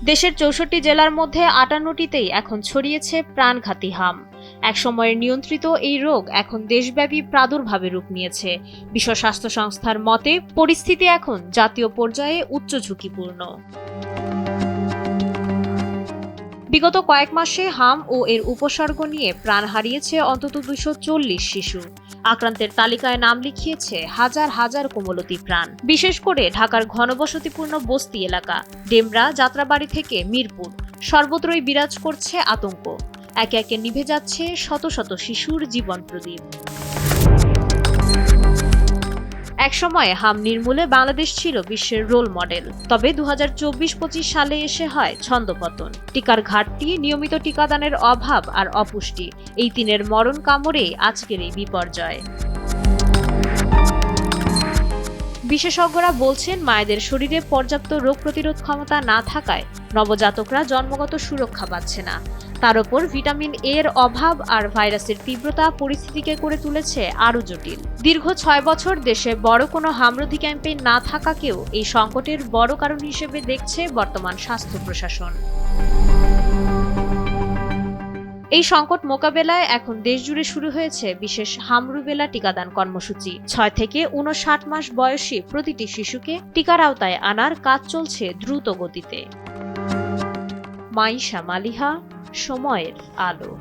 দেশের ৬৪ জেলার মধ্যে ৫৮টিতেই এখন ছড়িয়েছে প্রাণঘাতী হাম। একসময়ের নিয়ন্ত্রিত এই রোগ এখন দেশব্যাপী প্রাদুর্ভাবে রূপ নিয়েছে। বিশ্ব স্বাস্থ্য সংস্থার মতে পরিস্থিতি এখন জাতীয় পর্যায়ে উচ্চ ঝুঁকিপূর্ণ। বিগত কয়েক মাসে হাম ও এর উপসর্গ নিয়ে প্রাণ হারিয়েছে অন্তত ২৪০ শিশু। আক্রান্তের তালিকায় নাম লিখিয়েছে হাজার হাজার কোমলতি প্রাণ। বিশেষ করে ঢাকার ঘনবসতিপূর্ণ বস্তি এলাকা, ডেমরা, যাত্রাবাড়ি থেকে মিরপুর, সর্বত্রই বিরাজ করছে আতঙ্ক। একে একে নিভে যাচ্ছে শত শত শিশুর জীবন প্রদীপ। একসময় হাম নির্মূলে বাংলাদেশ ছিল বিশ্বের রোল মডেল। তবে ২০২৪-২৫ সালে এসে হয় ছন্দপতন। টিকার ঘাটতি, নিয়মিত টিকাদানের অভাব আর অপুষ্টি, এই তিনের মরণ কামড়েই আজকের এই বিপর্যয়। বিশেষজ্ঞরা বলছেন, মায়েদের শরীরে পর্যাপ্ত রোগ প্রতিরোধ ক্ষমতা না থাকায় নবজাতকরা জন্মগত সুরক্ষা পাচ্ছে না। তার উপর ভিটামিন এর অভাব আর ভাইরাসের তীব্রতা পরিস্থিতিকে করে তুলেছে আরও জটিল। দীর্ঘ ৬ বছর দেশে বড় কোনো হামরুধি ক্যাম্পেইন না থাকাকেও এই সংকটের বড় কারণ হিসেবে দেখছে বর্তমান স্বাস্থ্য প্রশাসন। এই সংকট মোকাবেলায় এখন দেশজুড়ে শুরু হয়েছে বিশেষ হাম-রুবেলা টিকাদান কর্মসূচি। ৬ থেকে ৫৯ মাস বয়সী প্রতিটি শিশুকে টিকার আওতায় আনার কাজ চলছে দ্রুত গতিতে। মাইশা মালিহা, সময়ের আলো।